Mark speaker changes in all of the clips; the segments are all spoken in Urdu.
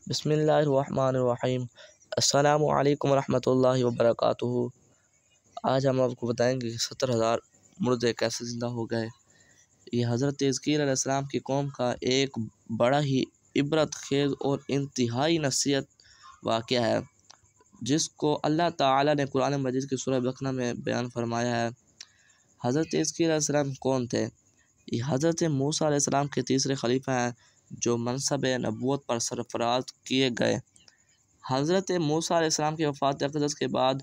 Speaker 1: بسم اللہ الرحمن الرحیم۔ السلام علیکم ورحمۃ اللہ وبرکاتہ۔ آج ہم آپ کو بتائیں گے کہ 70,000 مردے کیسے زندہ ہو گئے۔ یہ حضرت حزقیل علیہ السلام کی قوم کا ایک بڑا ہی عبرت خیز اور انتہائی نصیحت واقعہ ہے، جس کو اللہ تعالیٰ نے قرآن مجید کی سورہ بقرہ میں بیان فرمایا ہے۔ حضرت حزقیل علیہ السلام کون تھے؟ یہ حضرت موسیٰ علیہ السلام کے تیسرے خلیفہ ہیں جو منصب نبوت پر سرفراز کیے گئے۔ حضرت موسیٰ علیہ السلام کی وفات اقدس کے بعد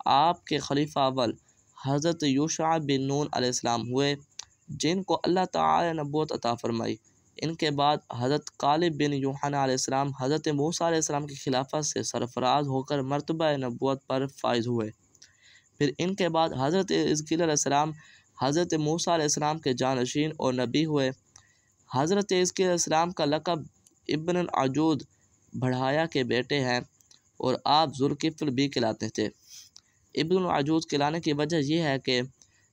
Speaker 1: آپ کے خلیفہ اول حضرت یوشع بن نون علیہ السلام ہوئے، جن کو اللہ تعالی نے نبوت عطا فرمائی۔ ان کے بعد حضرت کالب بن یوحنا علیہ السلام حضرت موسیٰ علیہ السلام کی خلافت سے سرفراز ہو کر مرتبہ نبوت پر فائز ہوئے۔ پھر ان کے بعد حضرت حزقیل علیہ السلام حضرت موسیٰ علیہ السلام کے جانشین اور نبی ہوئے۔ حضرت حزقیل علیہ السلام کا لقب ابن العجوز بڑھایا کے بیٹے ہیں اور آپ ذوالکفل بھی کہلاتے تھے۔ ابن العجوز کہلانے کی وجہ یہ ہے کہ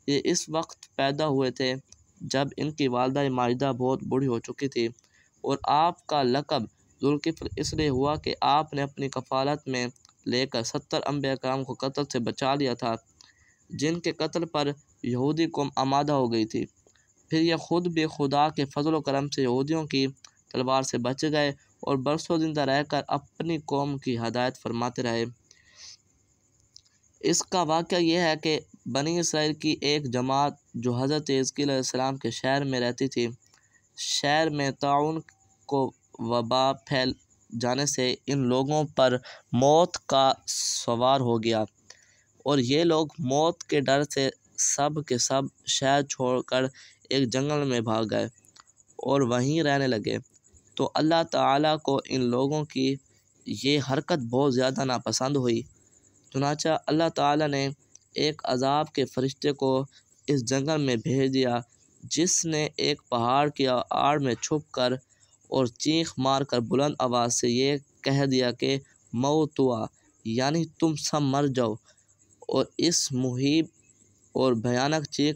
Speaker 1: یہ اس وقت پیدا ہوئے تھے جب ان کی والدہ ماجدہ بہت بوڑھی ہو چکی تھی، اور آپ کا لقب ذوالکفل اس لیے ہوا کہ آپ نے اپنی کفالت میں لے کر 70 انبیاء کرام کو قتل سے بچا لیا تھا، جن کے قتل پر یہودی قوم آمادہ ہو گئی تھی۔ پھر یہ خود بھی خدا کے فضل و کرم سے یہودیوں کی تلوار سے بچ گئے اور برسوں زندہ رہ کر اپنی قوم کی ہدایت فرماتے رہے۔ اس کا واقعہ یہ ہے کہ بنی اسرائیل کی ایک جماعت جو حضرت حزقیل علیہ السلام کے شہر میں رہتی تھی، شہر میں طاعون کو وبا پھیل جانے سے ان لوگوں پر موت کا سوار ہو گیا، اور یہ لوگ موت کے ڈر سے سب کے سب شہر چھوڑ کر ایک جنگل میں بھاگ گئے اور وہیں رہنے لگے۔ تو اللہ تعالیٰ کو ان لوگوں کی یہ حرکت بہت زیادہ ناپسند ہوئی، چنانچہ اللہ تعالیٰ نے ایک عذاب کے فرشتے کو اس جنگل میں بھیج دیا، جس نے ایک پہاڑ کی آڑ میں چھپ کر اور چیخ مار کر بلند آواز سے یہ کہہ دیا کہ موتوا، یعنی تم سب مر جاؤ۔ اور اس مہیب اور بھیانک چیخ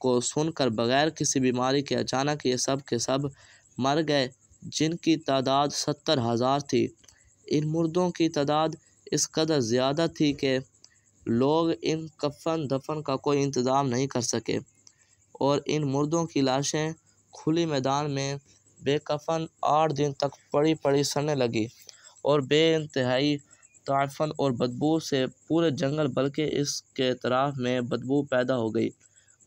Speaker 1: کو سن کر بغیر کسی بیماری کے اچانک یہ سب کے سب مر گئے، جن کی تعداد 70,000 تھی۔ ان مردوں کی تعداد اس قدر زیادہ تھی کہ لوگ ان کفن دفن کا کوئی انتظام نہیں کر سکے، اور ان مردوں کی لاشیں کھلی میدان میں بے کفن 8 دن تک پڑی پڑی سڑنے لگی، اور بے انتہائی تعفن اور بدبو سے پورے جنگل بلکہ اس کے اطراف میں بدبو پیدا ہو گئی۔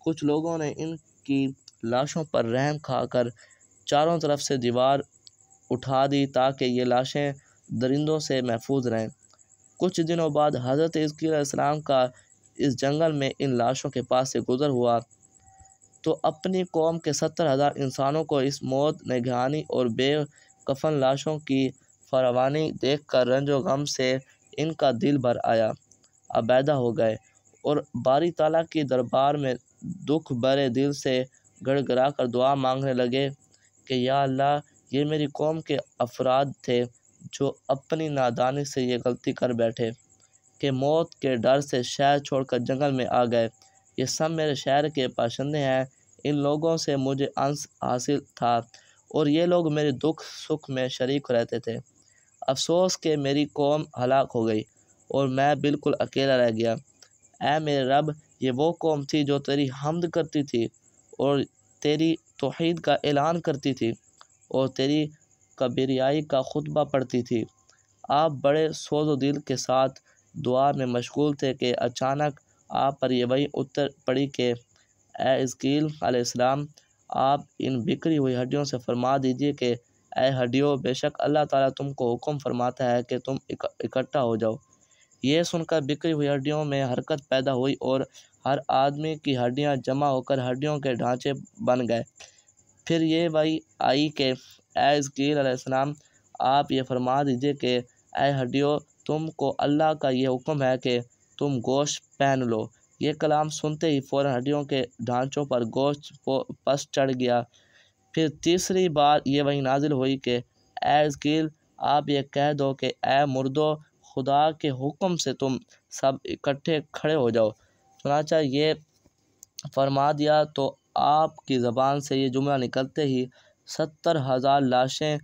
Speaker 1: کچھ لوگوں نے ان کی لاشوں پر رحم کھا کر چاروں طرف سے دیوار اٹھا دی تاکہ یہ لاشیں درندوں سے محفوظ رہیں۔ کچھ دنوں بعد حضرت حزقیل علیہ السلام کا اس جنگل میں ان لاشوں کے پاس سے گزر ہوا تو اپنی قوم کے 70,000 انسانوں کو اس موت نگہانی اور بے کفن لاشوں کی فراوانی دیکھ کر رنج و غم سے ان کا دل بھر آیا، عبیدہ ہو گئے اور باری تعالیٰ کی دربار میں دکھ بھرے دل سے گڑ گڑا کر دعا مانگنے لگے کہ یا اللہ، یہ میری قوم کے افراد تھے جو اپنی نادانی سے یہ غلطی کر بیٹھے کہ موت کے ڈر سے شہر چھوڑ کر جنگل میں آ گئے۔ یہ سب میرے شہر کے باشندے ہیں، ان لوگوں سے مجھے انس حاصل تھا اور یہ لوگ میرے دکھ سکھ میں شریک رہتے تھے۔ افسوس کہ میری قوم ہلاک ہو گئی اور میں بالکل اکیلا رہ گیا۔ اے میرے رب، یہ وہ قوم تھی جو تیری حمد کرتی تھی اور تیری توحید کا اعلان کرتی تھی اور تیری کبریائی کا خطبہ پڑھتی تھی۔ آپ بڑے سوز و دل کے ساتھ دعا میں مشغول تھے کہ اچانک آپ پر یہ وحی اتر پڑی کہ اے حزقیل علیہ السلام، آپ ان بکھری ہوئی ہڈیوں سے فرما دیجیے کہ اے ہڈیوں، بے شک اللہ تعالیٰ تم کو حکم فرماتا ہے کہ تم اکٹھا ہو جاؤ۔ یہ سن کر بکھری ہوئی ہڈیوں میں حرکت پیدا ہوئی اور ہر آدمی کی ہڈیاں جمع ہو کر ہڈیوں کے ڈھانچے بن گئے۔ پھر یہ وحی آئی کہ اے حزقیل علیہ السلام، آپ یہ فرما دیجیے کہ اے ہڈیوں، تم کو اللہ کا یہ حکم ہے کہ تم گوشت پہن لو۔ یہ کلام سنتے ہی فوراً ہڈیوں کے ڈھانچوں پر گوشت پس چڑھ گیا۔ پھر تیسری بار یہ وحی نازل ہوئی کہ اے حزقیل، آپ یہ کہہ دو کہ اے مردو، خدا کے حکم سے تم سب اکٹھے کھڑے ہو جاؤ۔ چنانچہ یہ فرما دیا تو آپ کی زبان سے یہ جملہ نکلتے ہی 70,000 لاشیں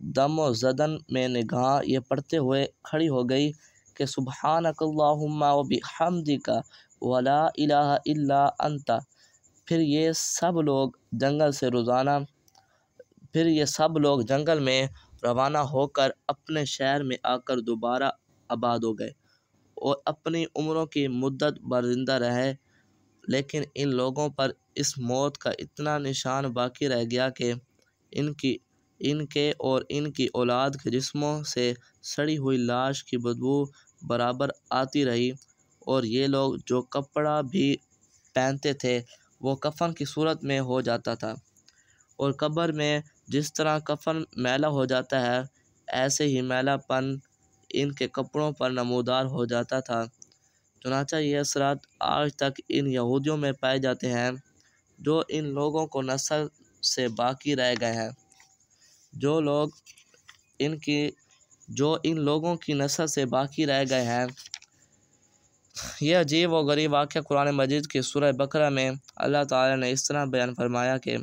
Speaker 1: دم و زدن میں نگاہ یہ پڑھتے ہوئے کھڑی ہو گئی کہ سبحانک اللہم و بحمدک ولا الہ الا انت۔ پھر یہ سب لوگ جنگل میں روانہ ہو کر اپنے شہر میں آ کر دوبارہ آباد ہو گئے اور اپنی عمروں کی مدت بھر زندہ رہے، لیکن ان لوگوں پر اس موت کا اتنا نشان باقی رہ گیا کہ ان کے اور ان کی اولاد کے جسموں سے سڑی ہوئی لاش کی بدبو برابر آتی رہی، اور یہ لوگ جو کپڑا بھی پہنتے تھے وہ کفن کی صورت میں ہو جاتا تھا، اور قبر میں جس طرح کفن میلا ہو جاتا ہے ایسے ہی میلا پن ان کے کپڑوں پر نمودار ہو جاتا تھا۔ چنانچہ یہ اثرات آج تک ان یہودیوں میں پائے جاتے ہیں جو ان لوگوں کو نسل سے باقی رہ گئے ہیں، جو ان لوگوں کی نسل سے باقی رہ گئے ہیں۔ یہ عجیب و غریب واقعہ قرآن مجید کی سورہ بقرہ میں اللہ تعالیٰ نے اس طرح بیان فرمایا کہ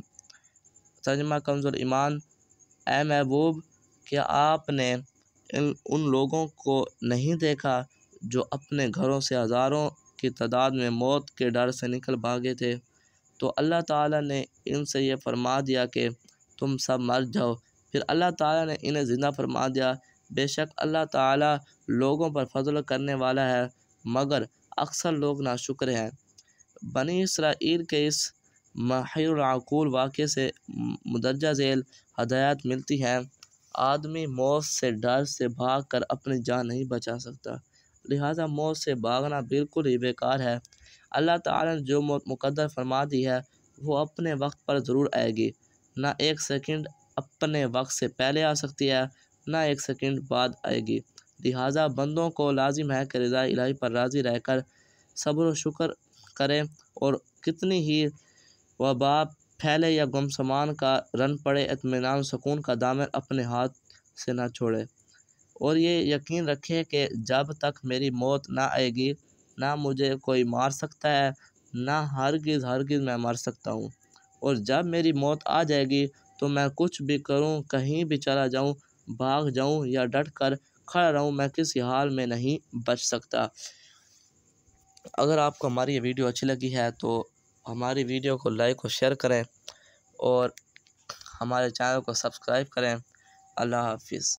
Speaker 1: ترجمہ کنز ایمان: اے محبوب، کیا آپ نے ان لوگوں کو نہیں دیکھا جو اپنے گھروں سے ہزاروں کی تعداد میں موت کے ڈر سے نکل بھاگے تھے، تو اللہ تعالیٰ نے ان سے یہ فرما دیا کہ تم سب مر جاؤ، پھر اللہ تعالیٰ نے انہیں زندہ فرما دیا۔ بے شک اللہ تعالیٰ لوگوں پر فضل کرنے والا ہے، مگر اکثر لوگ ناشکر ہیں۔ بنی اسرائیل کے اس محیر العقول واقعے سے مندرجہ ذیل ہدایات ملتی ہیں: آدمی موت سے ڈر سے بھاگ کر اپنی جان نہیں بچا سکتا، لہٰذا موت سے بھاگنا بالکل ہی بیکار ہے۔ اللہ تعالیٰ نے جو موت مقدر فرما دی ہے وہ اپنے وقت پر ضرور آئے گی، نہ ایک سیکنڈ اپنے وقت سے پہلے آ سکتی ہے، نہ ایک سیکنڈ بعد آئے گی، لہٰذا بندوں کو لازم ہے کہ رضا الہی پر راضی رہ کر صبر و شکر کریں، اور کتنی ہی وبا پھیلے یا گمسمان کا رن پڑے، اطمینان و سکون کا دامن اپنے ہاتھ سے نہ چھوڑے، اور یہ یقین رکھے کہ جب تک میری موت نہ آئے گی نہ مجھے کوئی مار سکتا ہے، نہ ہرگز میں مر سکتا ہوں، اور جب میری موت آ جائے گی تو میں کچھ بھی کروں، کہیں بھی چلا جاؤں، بھاگ جاؤں یا ڈٹ کر کھڑا رہوں، میں کسی حال میں نہیں بچ سکتا۔ اگر آپ کو ہماری یہ ویڈیو اچھی لگی ہے تو ہماری ویڈیو کو لائک اور شیئر کریں، اور ہمارے چینل کو سبسکرائب کریں۔ اللہ حافظ۔